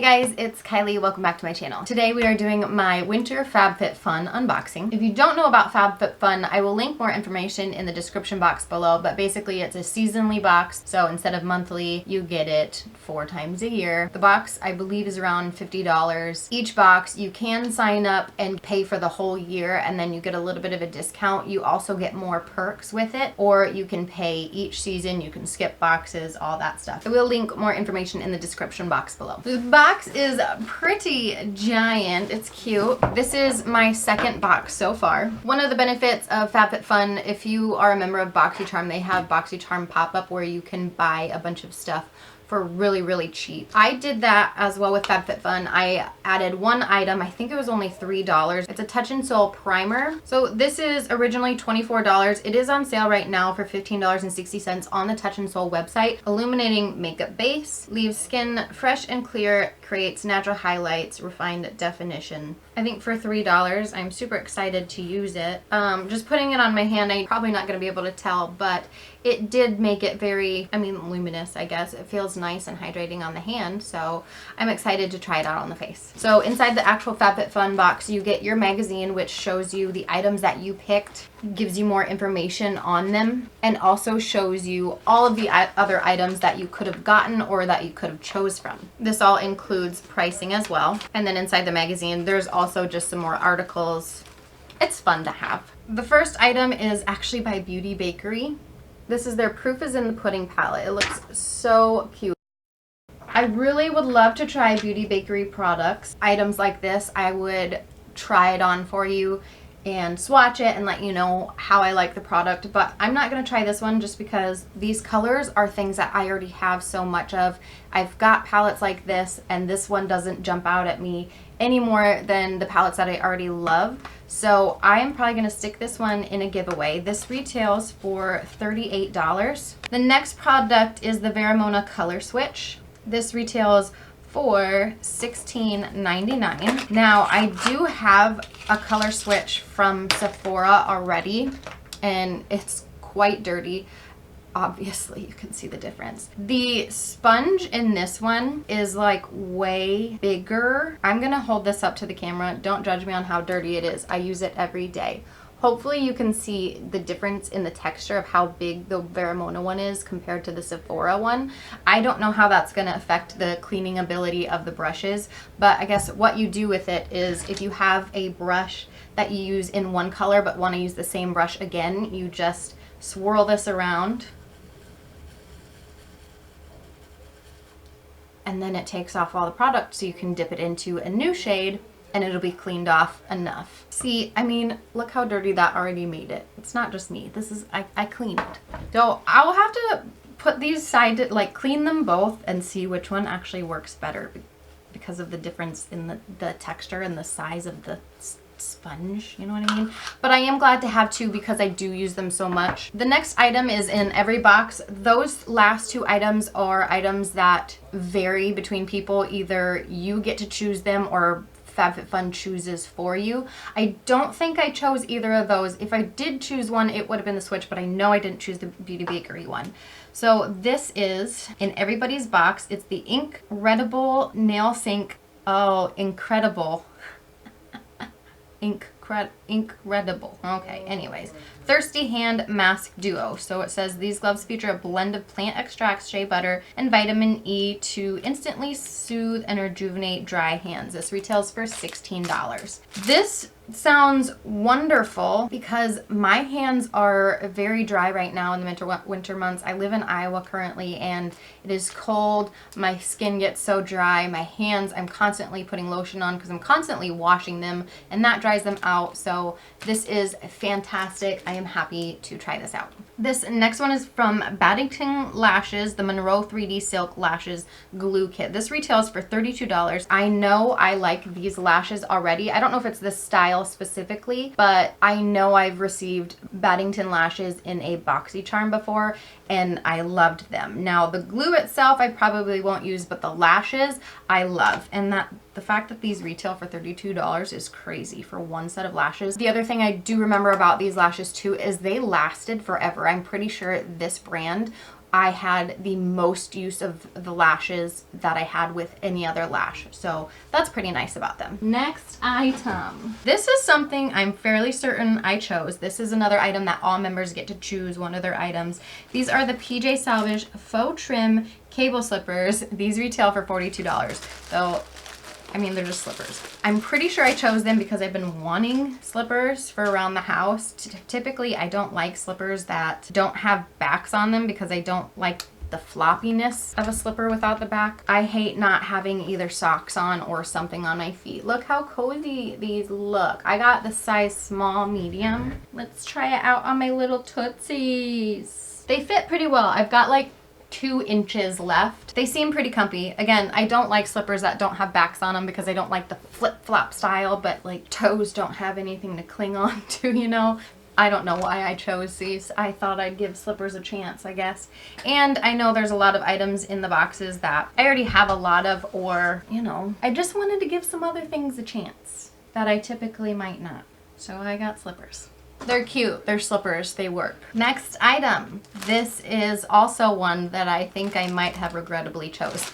guys, it's Kylie. Welcome back to my channel. Today we are doing my winter Fab Fit Fun unboxing. If you don't know about Fab Fit Fun, I will link more information in the description box below, but basically it's a seasonally box, so instead of monthly, you get it 4 times a year. The box, I believe, is around $50. Each box, you can sign up and pay for the whole year, and then you get a little bit of a discount. You also get more perks with it, or you can pay each season, you can skip boxes, all that stuff. I will link more information in the description box below. The box is pretty giant. It's cute. This is my second box so far. One of the benefits of FabFitFun, if you are a member of BoxyCharm, they have BoxyCharm pop-up where you can buy a bunch of stuff for really cheap. I did that as well with FabFitFun. I added one item. I think it was only $3. It's a Touch and Soul primer. So this is originally $24. It is on sale right now for $15.60 on the Touch and Soul website. Illuminating makeup base, leaves skin fresh and clear, creates natural highlights, refined definition. I think for $3, I'm super excited to use it. Just putting it on my hand, I'm probably not going to be able to tell, but it did make it very, luminous, I guess. It feels nice and hydrating on the hand, so I'm excited to try it out on the face. So inside the actual FabFitFun box, you get your magazine, which shows you the items that you picked, gives you more information on them, and also shows you all of the other items that you could have gotten or that you could have chose from. This all includes pricing as well. And then inside the magazine, there's also just some more articles. It's fun to have. The first item is actually by Beauty Bakerie. This is their Proof is in the Pudding palette. It looks so cute. I really would love to try Beauty Bakerie products. Items like this, I would try it on for you and swatch it and let you know how I like the product, but I'm not going to try this one just because these colors are things that I already have so much of. I've got palettes like this, and this one doesn't jump out at me any more than the palettes that I already love. So I am probably going to stick this one in a giveaway. This retails for $38. The next product is the VERA Color Switch. This retails for $16.99. Now I do have a color switch from Sephora already, and it's quite dirty. Obviously you can see the difference. The sponge in this one is like way bigger. I'm gonna hold this up to the camera. Don't judge me on how dirty it is. I use it every day. Hopefully you can see the difference in the texture of how big the VERA one is compared to the Sephora one. I don't know how that's going to affect the cleaning ability of the brushes, but I guess what you do with it is if you have a brush that you use in one color but want to use the same brush again, you just swirl this around and then it takes off all the product, so you can dip it into a new shade and it'll be cleaned off enough. See, look how dirty that already made it. It's not just me. This is, I cleaned it. So I'll have to put these side, like clean them both and see which one actually works better because of the difference in the texture and the size of the sponge, you know what I mean? But I am glad to have two because I do use them so much. The next item is in every box. Those last two items are items that vary between people. Either you get to choose them or FabFitFun chooses for you. I don't think I chose either of those. If I did choose one, it would have been the switch, but I know I didn't choose the Beauty Bakerie one. So this is in everybody's box. It's the REDIBLE NAILSINC. Oh, incredible. Incredible. Okay, anyways. Thirsty Hand Mask Duo. So it says these gloves feature a blend of plant extracts, shea butter, and vitamin E to instantly soothe and rejuvenate dry hands. This retails for $16. This sounds wonderful because my hands are very dry right now in the winter months. I live in Iowa currently and it is cold. My skin gets so dry. My hands, I'm constantly putting lotion on because I'm constantly washing them and that dries them out. So this is fantastic. I am happy to try this out. This next one is from Battington Lashes, the MONROE 3D Silk Lashes Glue Kit. This retails for $32. I know I like these lashes already. I don't know if it's this style specifically, but I know I've received Battington lashes in a BoxyCharm before and I loved them. Now the glue itself I probably won't use, but the lashes I love, and the fact that these retail for $32 is crazy for one set of lashes. The other thing I do remember about these lashes too is they lasted forever. I'm pretty sure this brand I had the most use of the lashes that I had with any other lash. So that's pretty nice about them. Next item. This is something I'm fairly certain I chose. This is another item that all members get to choose one of their items. These are the PJ Salvage Faux Trim Cable Slippers. These retail for $42. So, I mean, they're just slippers. I'm pretty sure I chose them because I've been wanting slippers for around the house. Typically, I don't like slippers that don't have backs on them because I don't like the floppiness of a slipper without the back. I hate not having either socks on or something on my feet. Look how cozy these look. I got the size small medium. Let's try it out on my little tootsies. They fit pretty well. I've got like 2 inches left. They seem pretty comfy. Again, I don't like slippers that don't have backs on them because I don't like the flip-flop style, but like toes don't have anything to cling on to, you know? I don't know why I chose these. I thought I'd give slippers a chance, I guess. And I know there's a lot of items in the boxes that I already have a lot of, or, you know, I just wanted to give some other things a chance that I typically might not. So I got slippers. They're cute. They're slippers. They work. Next item. This is also one that I think I might have regrettably chose.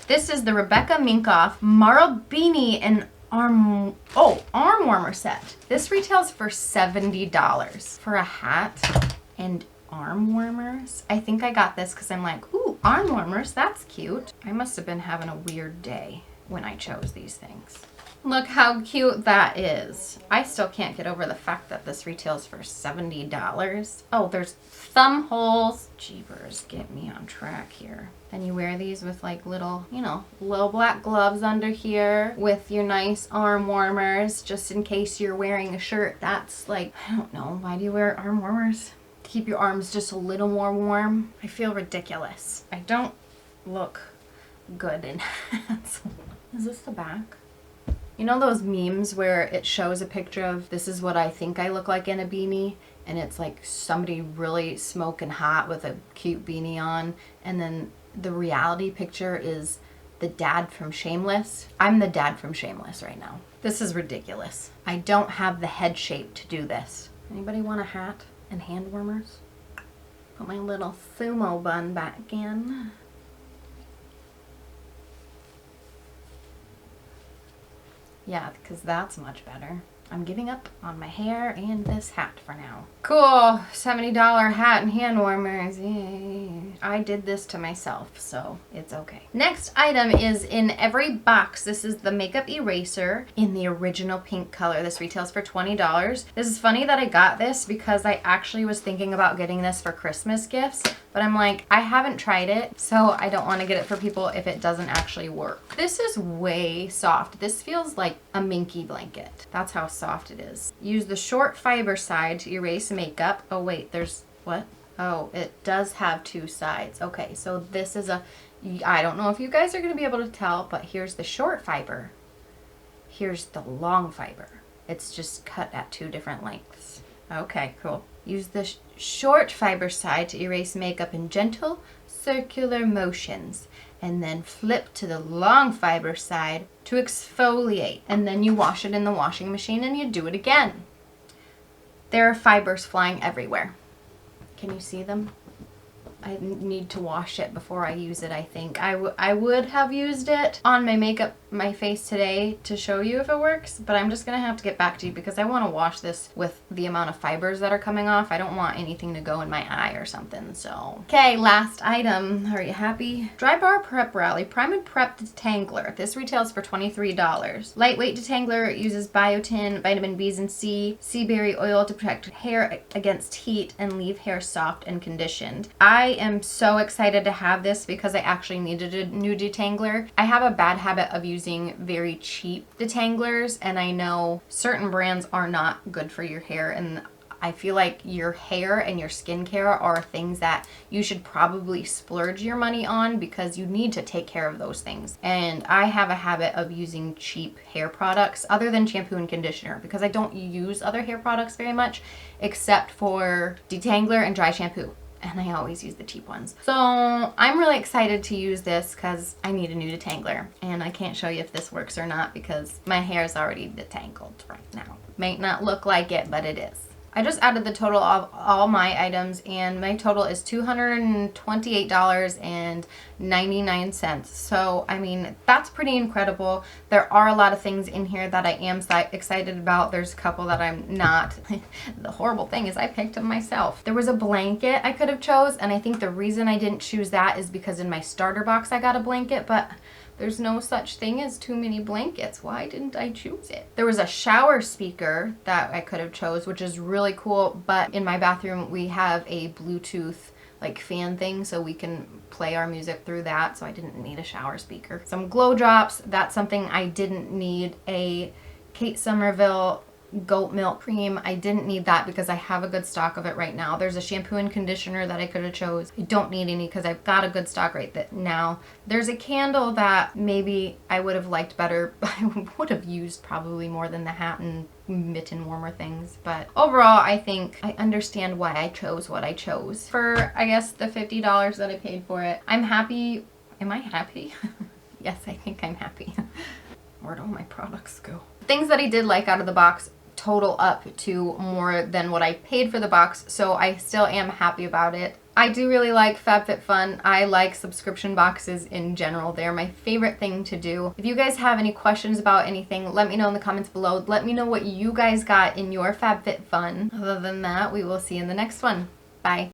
This is the Rebecca Minkoff MARLED Beanie and arm warmer set. This retails for $70 for a hat and arm warmers. I think I got this because I'm like, ooh, arm warmers. That's cute. I must have been having a weird day when I chose these things. Look how cute that is. I still can't get over the fact that this retails for $70. Oh, there's thumb holes. Jeepers, get me on track here. Then you wear these with like little, you know, little black gloves under here with your nice arm warmers, just in case you're wearing a shirt that's like, I don't know, why do you wear arm warmers? To keep your arms just a little more warm? I feel ridiculous. I don't look good in hats. Is this the back? You know those memes where it shows a picture of this is what I think I look like in a beanie, and it's like somebody really smoking hot with a cute beanie on, and then the reality picture is the dad from Shameless? I'm the dad from Shameless right now. This is ridiculous. I don't have the head shape to do this. Anybody want a hat and hand warmers? Put my little sumo bun back in. Yeah, because that's much better. I'm giving up on my hair and this hat for now. Cool, $70 hat and hand warmers. Yay. I did this to myself, so it's okay. Next item is in every box. This is the makeup eraser in the original pink color. This retails for $20. This is funny that I got this because I actually was thinking about getting this for Christmas gifts, but I'm like, I haven't tried it, so I don't want to get it for people if it doesn't actually work. This is way soft. This feels like a minky blanket. That's how soft it is. Use the short fiber side to erase makeup. Oh wait, there's what? Oh, it does have 2 sides. Okay, so this is a, I don't know if you guys are going to be able to tell, but here's the short fiber. Here's the long fiber. It's just cut at 2 different lengths. Okay, cool. Use the short fiber side to erase makeup in gentle circular motions, and then flip to the long fiber side to exfoliate. And then you wash it in the washing machine and you do it again. There are fibers flying everywhere. Can you see them? I need to wash it before I use it, I think. I would have used it on my makeup, my face today to show you if it works, but I'm just gonna have to get back to you because I want to wash this with the amount of fibers that are coming off. I don't want anything to go in my eye or something, so. Okay, last item. Are you happy? DRYBAR Prep Rally Prime and Prep Detangler. This retails for $23. Lightweight detangler, uses biotin, vitamin B's and C, sea berry oil to protect hair against heat and leave hair soft and conditioned. I am so excited to have this because I actually needed a new detangler. I have a bad habit of using very cheap detanglers, and I know certain brands are not good for your hair, and I feel like your hair and your skincare are things that you should probably splurge your money on because you need to take care of those things. And I have a habit of using cheap hair products other than shampoo and conditioner because I don't use other hair products very much except for detangler and dry shampoo. And I always use the cheap ones. So I'm really excited to use this because I need a new detangler. And I can't show you if this works or not because my hair is already detangled right now. Might not look like it, but it is. I just added the total of all my items, and my total is $228.99. So, I mean, that's pretty incredible. There are a lot of things in here that I am excited about. There's a couple that I'm not. The horrible thing is I picked them myself. There was a blanket I could have chose, and I think the reason I didn't choose that is because in my starter box I got a blanket, but there's no such thing as too many blankets. Why didn't I choose it? There was a shower speaker that I could have chose, which is really cool, but in my bathroom we have a Bluetooth like fan thing, so we can play our music through that, so I didn't need a shower speaker. Some glow drops, that's something I didn't need. A Kate Somerville goat milk cream, I didn't need that because I have a good stock of it right now. There's a shampoo and conditioner that I could have chose. I don't need any because I've got a good stock right now. There's a candle that maybe I would have liked better. I would have used probably more than the hat and mitten warmer things, but overall I think I understand why I chose what I chose. For I guess the $50 that I paid for it, I'm happy. Am I happy? Yes, I think I'm happy. Where'd all my products go? Things that I did like out of the box total up to more than what I paid for the box, so I still am happy about it. I do really like Fab Fit Fun. I like subscription boxes in general. They're my favorite thing to do. If you guys have any questions about anything, let me know in the comments below. Let me know what you guys got in your Fab Fit Fun. Other than that, we will see you in the next one. Bye.